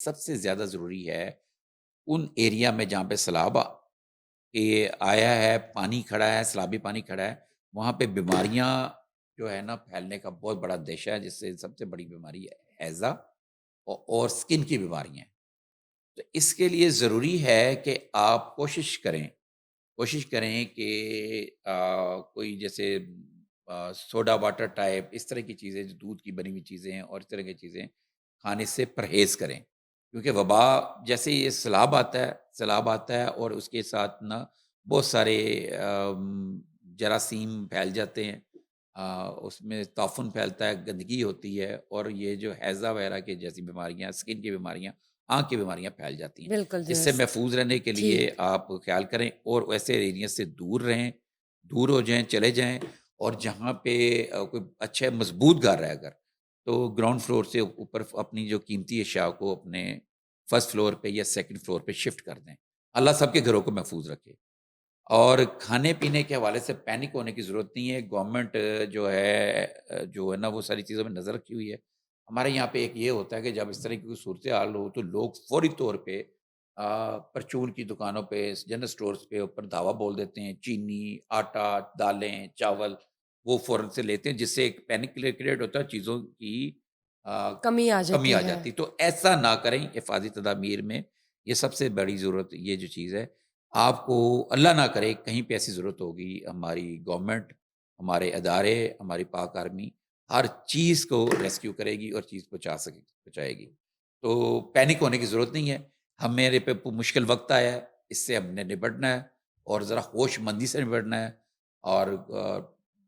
سب سے زیادہ ضروری ہے ان ایریا میں جہاں پہ سیلاب آیا ہے، پانی کھڑا ہے، سیلابی پانی کھڑا ہے، وہاں پہ بیماریاں جو ہے نا پھیلنے کا بہت بڑا اندیشہ ہے، جس سے سب سے بڑی بیماری ہے ہیضہ اور اسکن کی بیماریاں ہیں۔ تو اس کے لیے ضروری ہے کہ آپ کوشش کریں کہ کوئی جیسے سوڈا واٹر ٹائپ اس طرح کی چیزیں جو دودھ کی بنی ہوئی چیزیں ہیں اور اس طرح کی چیزیں کھانے سے پرہیز کریں، کیونکہ وبا جیسے یہ سیلاب آتا ہے اور اس کے ساتھ نا بہت سارے جراثیم پھیل جاتے ہیں، اس میں تعفن پھیلتا ہے، گندگی ہوتی ہے اور یہ جو ہیضہ وغیرہ کی جیسی بیماریاں، اسکن کی بیماریاں، آنکھ کی بیماریاں پھیل جاتی ہیں۔ بالکل اس سے درست. محفوظ رہنے کے لیے ٹھیک. آپ خیال کریں اور ویسے ایریا سے دور رہیں، دور ہو جائیں، چلے جائیں، اور جہاں پہ کوئی اچھا مضبوط گھر ہے اگر، تو گراؤنڈ فلور سے اوپر اپنی جو قیمتی اشیاء کو اپنے فرسٹ فلور پہ یا سیکنڈ فلور پہ شفٹ کر دیں۔ اللہ سب کے گھروں کو محفوظ رکھے۔ اور کھانے پینے کے حوالے سے پینک ہونے کی ضرورت نہیں ہے، گورنمنٹ جو ہے نا وہ ساری چیزوں میں نظر رکھی ہوئی ہے۔ ہمارے یہاں پہ ایک یہ ہوتا ہے کہ جب اس طرح کی کوئی صورتحال ہو تو لوگ فوری طور پہ پرچون کی دکانوں پہ، جنرل اسٹورز پہ اوپر دھاوا بول دیتے ہیں، چینی، آٹا، دالیں، چاول، وہ فوراً سے لیتے ہیں، جس سے ایک پینک کریٹ ہوتا ہے، چیزوں کی آ، کمی آ کمی جاتی آ ہے. جاتی۔ تو ایسا نہ کریں حفاظتی تدابیر میں، یہ سب سے بڑی ضرورت یہ جو چیز ہے، آپ کو اللہ نہ کرے کہیں پہ ایسی ضرورت ہوگی، ہماری گورنمنٹ، ہمارے ادارے، ہماری پاک آرمی ہر چیز کو ریسکیو کرے گی اور چیز پہنچائے گی۔ تو پینک ہونے کی ضرورت نہیں ہے، ہمیرے پہ مشکل وقت آیا ہے، اس سے ہم نے نپٹنا ہے اور ذرا ہوش مندی سے نپٹنا ہے، اور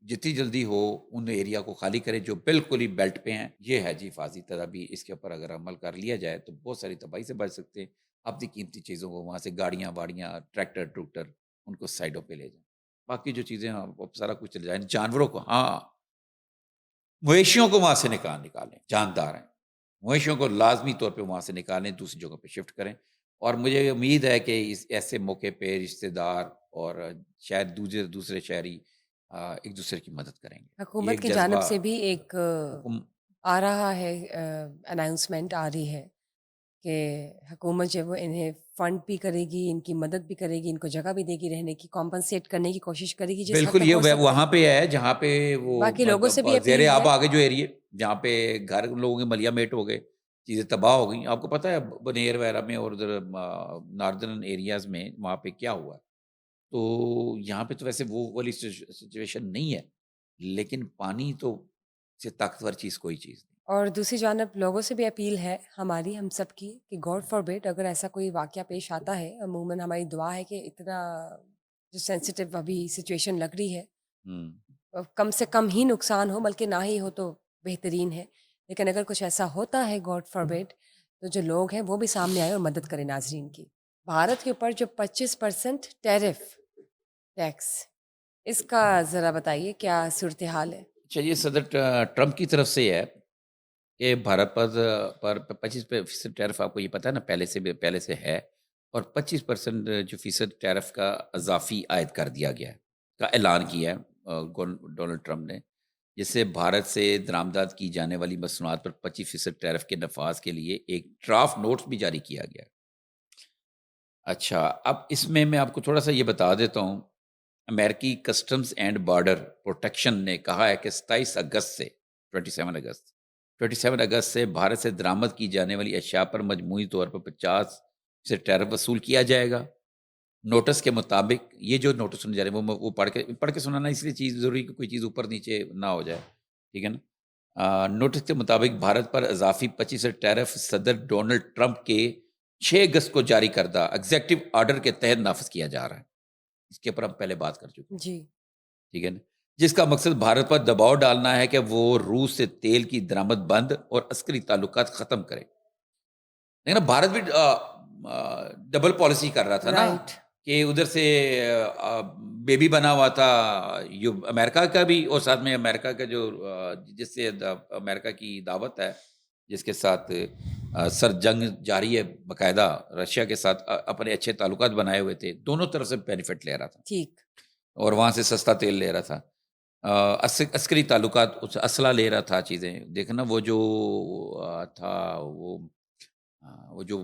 جتنی جلدی ہو ان ایریا کو خالی کریں جو بالکل ہی بیلٹ پہ ہیں۔ یہ ہے جی حفاظتی تدابیر، اس کے اوپر اگر عمل کر لیا جائے تو بہت ساری تباہی سے بچ سکتے ہیں۔ اپنی قیمتی چیزوں کو وہاں سے گاڑیاں واڑیاں ٹریکٹر ٹروکٹر ان کو سائڈوں پہ لے جائیں، باقی جو چیزیں ہیں وہ سارا کچھ چل جائیں، جانوروں کو ہاں مویشیوں کو وہاں سے نکالیں، جاندار ہیں، مویشیوں کو لازمی طور پہ وہاں سے نکالیں، دوسری جگہ پہ شفٹ کریں۔ اور مجھے امید ہے کہ اس ایسے موقع پہ رشتہ دار اور شاید دوسرے شہری ایک دوسرے کی مدد کریں گے، یہ حکومت ایک کی جانب جذبہ سے بھی ایک حکم آ رہا ہے، اناؤنسمنٹ آ رہی ہے کہ حکومت جو ہے وہ انہیں فنڈ بھی کرے گی، ان کی مدد بھی کرے گی، ان کو جگہ بھی دے گی رہنے کی، کمپنسیٹ کرنے کی کوشش کرے گی جس حد بالکل، تک یہ ہو سکتا ہے. وہاں پہ ہے جہاں پہ وہ باقی لوگوں سے مطلب بھی زیر اپیل آب ہے. آگے جو ایریے جہاں پہ گھر لوگوں کے ملیا میٹ ہو گئے، چیزیں تباہ ہو گئیں، آپ کو پتہ ہے بنیر وغیرہ میں اور ادھر ناردرن ایریاز میں وہاں پہ کیا ہوا ہے؟ تو یہاں پہ تو ویسے وہ والی سچویشن نہیں ہے، لیکن پانی تو سے طاقتور چیز کوئی چیز نہیں۔ اور دوسری جانب لوگوں سے بھی اپیل ہے ہماری، ہم سب کی، کہ گاڈ فار بیٹ اگر ایسا کوئی واقعہ پیش آتا ہے، عموماً ہماری دعا ہے کہ اتنا جو سینسیٹیو ابھی سچویشن لگ رہی ہے، ہوں، کم سے کم ہی نقصان ہو، بلکہ نہ ہی ہو تو بہترین ہے. لیکن اگر کچھ ایسا ہوتا ہے گاڈ فار بیٹ، تو جو لوگ ہیں وہ بھی سامنے آئے اور مدد کریں ناظرین کی. بھارت کے اوپر جو 25% ٹیرف ٹیکس، اس کا ذرا بتائیے کیا صورتحال ہے؟ اچھا، یہ صدر ٹرمپ کی طرف سے ہے کہ بھارت پر 25% ٹیرف، آپ کو یہ پتہ ہے نا پہلے سے ہے، اور 25% جو فیصد ٹیرف کا اضافی عائد کر دیا گیا ہے کا اعلان کیا ہے ڈونلڈ ٹرمپ نے، جس سے بھارت سے درآمدات کی جانے والی مصنوعات پر 25% ٹیرف کے نفاذ کے لیے ایک ڈرافٹ نوٹس بھی جاری کیا گیا ہے۔ اچھا، اب اس میں آپ کو تھوڑا سا یہ بتا دیتا ہوں، امریکی کسٹمز اینڈ بارڈر پروٹیکشن نے کہا ہے کہ 27 اگست سے بھارت سے درآمد کی جانے والی اشیاء پر مجموعی طور پر 50 سے ٹیرف وصول کیا جائے گا۔ نوٹس کے مطابق یہ جو نوٹس سنے جا رہے ہیں وہ پڑھ کے سنانا اس لیے چیز ضروری کہ کوئی چیز اوپر نیچے نہ ہو جائے، ٹھیک ہے نا؟ نوٹس کے مطابق بھارت پر اضافی 25 ٹیرف صدر ڈونلڈ ٹرمپ کے 6 اگست کو جاری کردہ ایگزیکٹو آرڈر کے تحت نافذ کیا جا رہا ہے۔ اس کے اوپر ہم پہلے بات کر چکے ہیں، جی. ٹھیک ہے نا؟ جس کا مقصد بھارت پر دباؤ ڈالنا ہے کہ وہ روس سے تیل کی درآمد بند اور عسکری تعلقات ختم کرے، لیکن اب بھارت بھی ڈبل پالیسی کر رہا تھا نا، رائٹ. کہ ادھر سے بیبی بنا ہوا تھا امریکہ کا بھی، اور ساتھ میں امریکہ کا جو جس سے امریکہ کی دعوت ہے، جس کے ساتھ سر جنگ جاری ہے، باقاعدہ رشیا کے ساتھ اپنے اچھے تعلقات بنائے ہوئے تھے، دونوں طرف سے بینیفٹ لے رہا تھا ٹھیک. اور وہاں سے سستا تیل لے رہا تھا، عسکری تعلقات، اسلحہ لے رہا تھا، چیزیں دیکھنا وہ جو تھا وہ وہ جو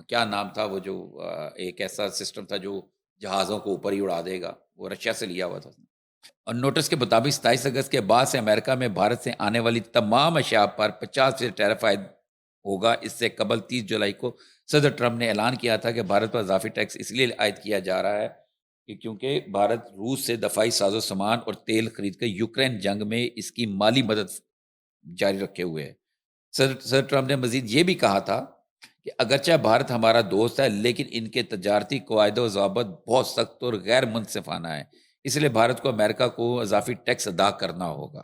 کیا نام تھا وہ جو ایک ایسا سسٹم تھا جو جہازوں کو اوپر ہی اڑا دے گا، وہ رشیا سے لیا ہوا تھا اس نے۔ اور نوٹس کے مطابق 27 اگست کے بعد سے امریکہ میں بھارت سے آنے والی تمام اشیاء پر 50% ٹیرف عائد ہوگا۔ اس سے قبل 30 جولائی کو صدر ٹرمپ نے اعلان کیا تھا کہ بھارت پر اضافی ٹیکس اس لیے عائد کیا جا رہا ہے کہ کیونکہ بھارت روس سے دفاعی ساز و سامان اور تیل خرید کر یوکرین جنگ میں اس کی مالی مدد جاری رکھے ہوئے ہے۔ صدر ٹرمپ نے مزید یہ بھی کہا تھا کہ اگرچہ بھارت ہمارا دوست ہے لیکن ان کے تجارتی قواعد و ضوابط بہت سخت اور غیر منصفانہ ہے، اس لیے بھارت کو امریکہ کو اضافی ٹیکس ادا کرنا ہوگا۔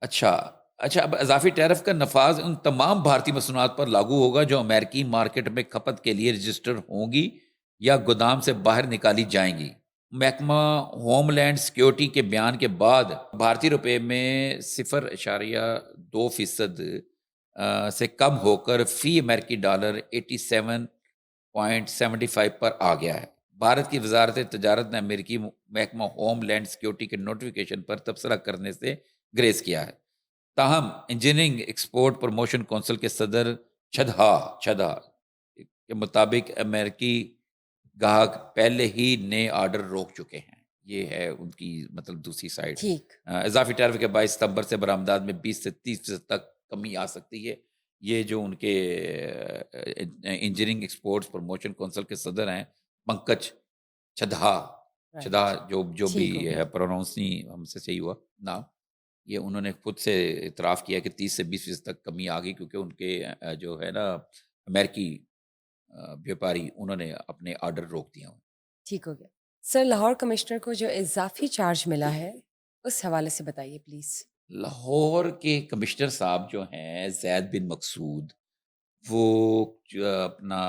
اچھا اچھا، اب اضافی ٹیرف کا نفاذ ان تمام بھارتی مصنوعات پر لاگو ہوگا جو امریکی مارکیٹ میں کھپت کے لیے رجسٹر ہوں گی یا گودام سے باہر نکالی جائیں گی۔ محکمہ ہوم لینڈ سیکیورٹی کے بیان کے بعد بھارتی روپے میں 0.2% سے کم ہو کر فی امریکی ڈالر 87.75 پر آ گیا ہے۔ بھارت کی وزارت تجارت نے امریکی محکمہ ہوم لینڈ سیکیورٹی کے نوٹیفیکیشن پر تبصرہ کرنے سے گریز کیا ہے۔ تاہم انجینئرنگ ایکسپورٹ پروموشن کونسل کے صدر چھدھا کے مطابق امریکی گاہک پہلے ہی نئے آرڈر روک چکے ہیں۔ یہ ہے ان کی مطلب دوسری سائڈ۔ ٹھیک اضافی ٹیرف کے 22 ستمبر سے برآمدات میں 20 سے 30% تک کمی آ سکتی ہے۔ یہ جو ان کے انجینئرنگ ایکسپورٹس پروموشن کونسل کے صدر ہیں پنکج چھدھا رائٹ جو بھی ٹھیک ہو گیا پروناؤنس نہیں ہم سے صحیح ہوا نام، یہ انہوں نے خود سے اعتراف کیا کہ 30 سے 20% تک کمی آ گئی کیونکہ ان کے جو ہے نا امریکی بیوپاری انہوں نے اپنے آرڈر روک دیا۔ ٹھیک ہو گیا سر لاہور کمشنر کو جو اضافی چارج ملا ہے اس حوالے سے بتائیے پلیز لاہور کے کمشنر صاحب جو ہیں زید بن مقصود، وہ جو اپنا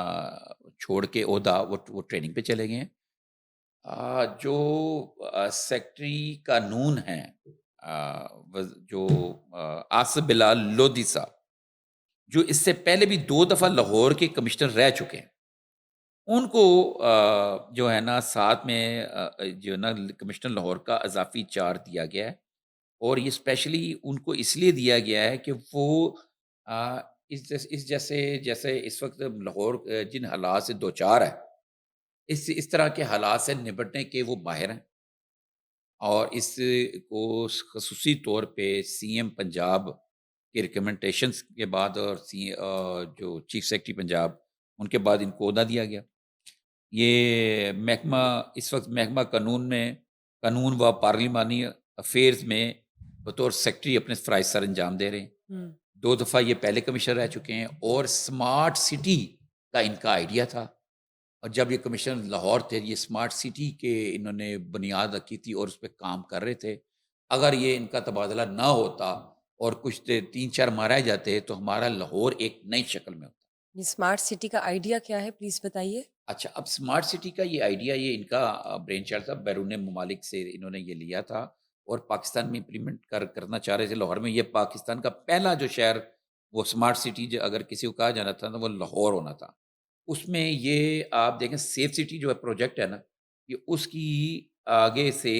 چھوڑ کے عہدہ وہ ٹریننگ پہ چلے گئے ہیں۔ جو سیکٹری قانون ہیں جو آصف بلال لودھی صاحب، جو اس سے پہلے بھی 2 دفعہ لاہور کے کمشنر رہ چکے ہیں، ان کو جو ہے نا ساتھ میں جو ہے نا کمشنر لاہور کا اضافی چارج دیا گیا ہے، اور یہ اسپیشلی ان کو اس لیے دیا گیا ہے کہ وہ آ، جیسے اس وقت لاہور جن حالات سے دوچار ہے، اس طرح کے حالات سے نپٹنے کے وہ ماہر ہیں، اور اس کو خصوصی طور پہ سی ایم پنجاب کے ریکمنڈیشنز کے بعد اور جو چیف سیکرٹری پنجاب ان کے بعد ان کو عہدہ دیا گیا۔ یہ محکمہ اس وقت محکمہ قانون و پارلیمانی افیئرز میں بطور سیکرٹری اپنے فرائض سر انجام دے رہے ہیں۔ 2 دفعہ یہ پہلے کمشنر رہ چکے ہیں، اور اسمارٹ سٹی کا ان کا آئیڈیا تھا، اور جب یہ کمشنر لاہور تھے یہ اسمارٹ سٹی کے انہوں نے بنیاد رکھی تھی اور اس پہ کام کر رہے تھے۔ اگر یہ ان کا تبادلہ نہ ہوتا اور کچھ 3-4 ماہ رہ جاتے تو ہمارا لاہور ایک نئی شکل میں ہوتا۔ یہ اسمارٹ سٹی کا آئیڈیا کیا ہے پلیز بتائیے اچھا، اب اسمارٹ سٹی کا یہ آئیڈیا یہ ان کا برین چائلڈ تھا، بیرون ممالک سے انہوں نے یہ لیا تھا اور پاکستان میں امپلیمنٹ کرنا چاہ رہے تھے۔ لاہور میں یہ پاکستان کا پہلا جو شہر وہ اسمارٹ سٹی جو اگر کسی کو کہا جانا تھا تو وہ لاہور ہونا تھا۔ اس میں یہ آپ دیکھیں سیف سٹی جو ہے پروجیکٹ ہے نا، یہ اس کی آگے سے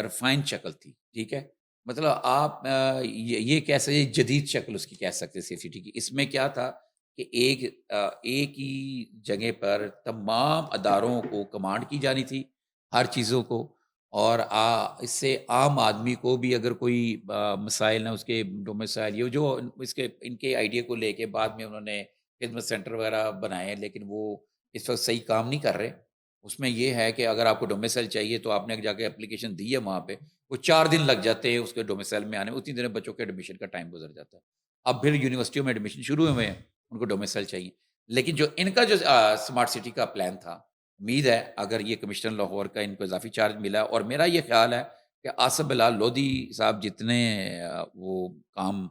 ریفائن شکل تھی، ٹھیک ہے، مطلب آپ یہ کہہ سکتے جدید شکل اس کی کہہ سکتے سیف سٹی کی۔ اس میں کیا تھا کہ ایک ہی جگہ پر تمام اداروں کو کمانڈ کی جانی تھی ہر چیزوں کو، اور اس سے عام آدمی کو بھی اگر کوئی مسائل ہیں اس کے ڈومیسائل یہ جو ان کے آئیڈیا کو لے کے بعد میں انہوں نے خدمت سینٹر وغیرہ بنائے ہیں، لیکن وہ اس وقت صحیح کام نہیں کر رہے۔ اس میں یہ ہے کہ اگر آپ کو ڈومیسائل چاہیے تو آپ نے جا کے اپلیکیشن دی ہے وہاں پہ، وہ 4 دن لگ جاتے ہیں اس کے ڈومیسائل میں آنے میں، اتنی دیر بچوں کے ایڈمیشن کا ٹائم گزر جاتا ہے۔ اب پھر یونیورسٹیوں میں ایڈمیشن شروع ہوئے ہیں، ان کو ڈومیسائل چاہیے، لیکن جو ان کا جو اسمارٹ سٹی کا پلان تھا، امید ہے اگر یہ کمشنر لاہور کا ان کو اضافی چارج ملا ہے، اور میرا یہ خیال ہے کہ آصف بلال لودھی صاحب جتنے وہ کام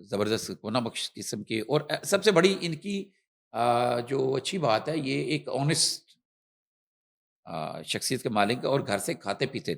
زبردست کونا بخش قسم کے، اور سب سے بڑی ان کی جو اچھی بات ہے یہ ایک آنےسٹ شخصیت کے مالک اور گھر سے کھاتے پیتے